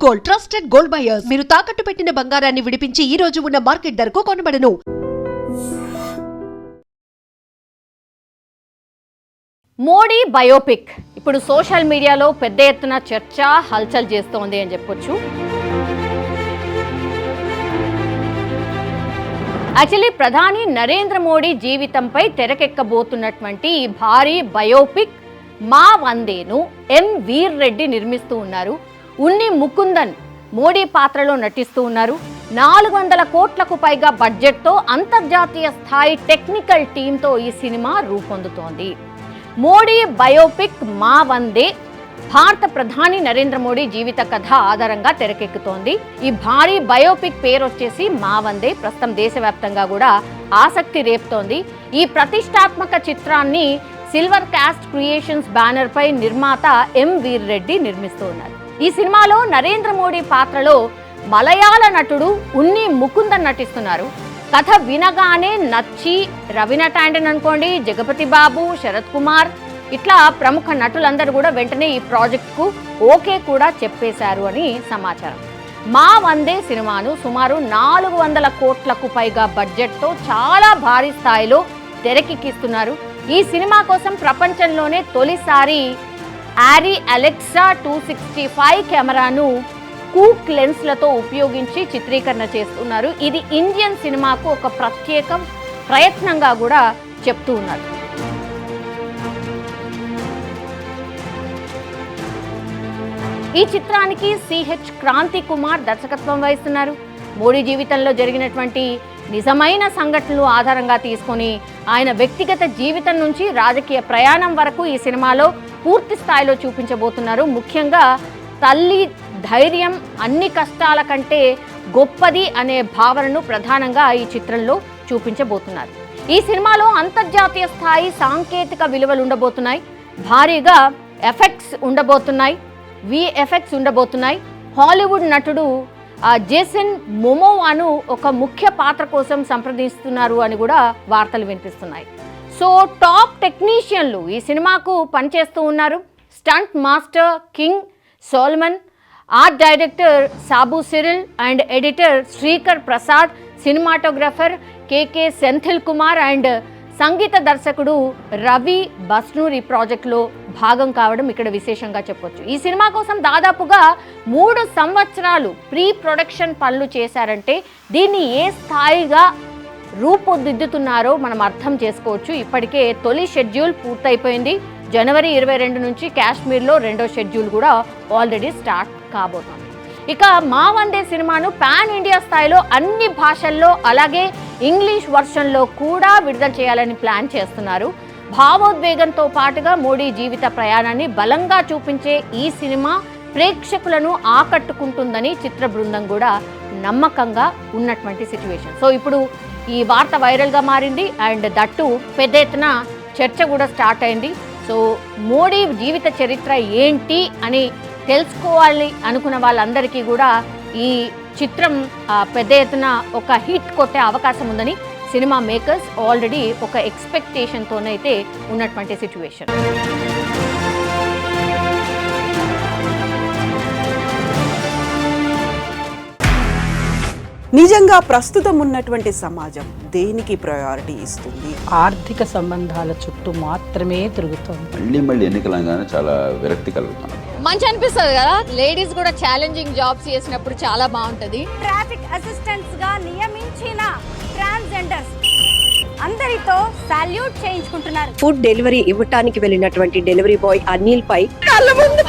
Gold, trusted gold buyers. మీరు తాకట్టు పెట్టిన బంగారాన్ని విడిపించి ఈ రోజు ఉన్న మార్కెట్ ధరకు కొనబడను. మోడీ బయోపిక్ ఇప్పుడు సోషల్ మీడియాలో పెద్ద ఎత్తున చర్చ హల్చల్ చేస్తోంది అని చెప్పొచ్చు. యాక్చువల్లీ ప్రధాని నరేంద్ర మోడీ జీవితంపై తెరకెక్కబోతున్నటువంటి ఈ భారీ బయోపిక్ మా వందేను ఎం వీర్ రెడ్డి నిర్మిస్తూ ఉన్నారు. ఉన్ని ముకుందన్ మోడీ పాత్రలో నటిస్తూ ఉన్నారు. 400 కోట్లకు పైగా బడ్జెట్తో అంతర్జాతీయ స్థాయి టెక్నికల్ టీంతో ఈ సినిమా రూపొందుతోంది. మోడీ బయోపిక్ మా వందే భారత ప్రధాని నరేంద్ర మోడీ జీవిత కథ ఆధారంగా తెరకెక్కుతోంది. ఈ భారీ బయోపిక్ పేరు వచ్చేసి మా వందే. ప్రస్తుతం దేశవ్యాప్తంగా కూడా ఆసక్తి రేపుతోంది. ఈ ప్రతిష్టాత్మక చిత్రాన్ని సిల్వర్ కాస్ట్ క్రియేషన్స్ బ్యానర్ పై నిర్మాత ఎం వీర్ రెడ్డి నిర్మిస్తూ ఉన్నారు. ఈ సినిమాలో నరేంద్ర మోడీ పాత్రలో మలయాళ నటుడు ఉన్ని ముకుందన్ నటిస్తున్నారు. కథ వినగానే నచ్చి రవీనా టాండన్ అనుకోండి, జగపతి బాబు, శరత్ కుమార్ ఇట్లా ప్రముఖ నటులందరూ కూడా వెంటనే ఈ ప్రాజెక్ట్కు ఓకే కూడా చెప్పేశారు అని సమాచారం. మా వందే సినిమాను సుమారు 400 కోట్లకు పైగా బడ్జెట్తో చాలా భారీ స్థాయిలో తెరకెక్కిస్తున్నారు. ఈ సినిమా కోసం ప్రపంచంలోనే తొలిసారి ఆరీ అలెక్సా 265 కెమెరాను కూక్ లెన్స్లతో ఉపయోగించి చిత్రీకరణ చేస్తున్నారు. ఇది ఇండియన్ సినిమాకు ఒక ప్రత్యేక ప్రయత్నంగా కూడా చెప్తూ ఉన్నారు. ఈ చిత్రానికి సిహెచ్ క్రాంతి కుమార్ దర్శకత్వం వహిస్తున్నారు. మోడీ జీవితంలో జరిగినటువంటి నిజమైన సంఘటనలు ఆధారంగా తీసుకొని ఆయన వ్యక్తిగత జీవితం నుంచి రాజకీయ ప్రయాణం వరకు ఈ సినిమాలో పూర్తి స్థాయిలో చూపించబోతున్నారు. ముఖ్యంగా తల్లి ధైర్యం అన్ని కష్టాల కంటే గొప్పది అనే భావనను ప్రధానంగా ఈ చిత్రంలో చూపించబోతున్నారు. ఈ సినిమాలో అంతర్జాతీయ స్థాయి సాంకేతిక విలువలు ఉండబోతున్నాయి. భారీగా ఎఫెక్ట్స్ ఉండబోతున్నాయి, విఎఫ్ఎక్స్ ఉండబోతున్నాయి. హాలీవుడ్ నటుడు జేసన్ మొమోవాను ఒక ముఖ్య పాత్ర కోసం సంప్రదిస్తున్నారు అని కూడా వార్తలు వినిపిస్తున్నాయి. సో టాప్ టెక్నీషియన్లు ఈ సినిమాకు పనిచేస్తూ ఉన్నారు. Stunt master King Solomon, art director Sabu Cyril and editor Sreekar Prasad, cinematographer KK Senthil Kumar and సంగీత దర్శకుడు రవి బస్నూరి ప్రాజెక్టులో భాగం కావడం ఇక్కడ విశేషంగా చెప్పొచ్చు. ఈ సినిమా కోసం దాదాపుగా 3 సంవత్సరాలు ప్రీ ప్రొడక్షన్ పనులు చేశారంటే దీన్ని ఏ స్థాయిగా రూపుదిద్దుతున్నారో మనం అర్థం చేసుకోవచ్చు. ఇప్పటికే తొలి షెడ్యూల్ పూర్తయిపోయింది. జనవరి 22 నుంచి కాశ్మీర్లో 2వ షెడ్యూల్ కూడా ఆల్రెడీ స్టార్ట్ కాబోతోంది. ఇక మా వందే సినిమాను పాన్ ఇండియా స్థాయిలో అన్ని భాషల్లో అలాగే ఇంగ్లీష్ వర్షన్లో కూడా విడుదల చేయాలని ప్లాన్ చేస్తున్నారు. భావోద్వేగంతో పాటుగా మోడీ జీవిత ప్రయాణాన్ని బలంగా చూపించే ఈ సినిమా ప్రేక్షకులను ఆకట్టుకుంటుందని చిత్ర బృందం కూడా నమ్మకంగా ఉన్నటువంటి సిచ్యువేషన్. సో ఇప్పుడు ఈ వార్త వైరల్గా మారింది అండ్ దట్టు పెద్ద ఎత్తున చర్చ కూడా స్టార్ట్ అయింది. సో మోడీ జీవిత చరిత్ర ఏంటి అని తెలుసుకోవాలి అనుకున్న వాళ్ళందరికీ కూడా ఈ చిత్రం పెద్ద ఎత్తున ఒక హిట్ కొట్టే అవకాశం ఉందని సినిమా మేకర్స్ ఆల్రెడీ ఒక ఎక్స్పెక్టేషన్తోనైతే ఉన్నటువంటి సిచ్యువేషన్. నిజంగా ప్రస్తుతం ఉన్నటువంటి సమాజం దేనికి ప్రయారిటీ ఇస్తుంది? ఆర్థిక సంబంధాల చుట్టూ మాత్రమే తిరుగుతుంది. మళ్ళీ ఎన్నికలంగానే చాలా విరక్తి కలుగుతున్నాం. మంచి అనిపిస్తుంది కదా, లేడీస్ కూడా ఛాలెంజింగ్ జాబ్స్ చేసినప్పుడు చాలా బాగుంటది. ట్రాఫిక్ అసిస్టెంట్స్ గా నియమించిన ట్రాన్స్జెండర్స్ అందరితో సాల్యూట్ చేయించుకుంటున్నారు. ఫుడ్ డెలివరీ ఇవ్వటానికి వెళ్ళినటువంటి డెలివరీ బాయ్ అనిల్ పై కళ్ళ ముందు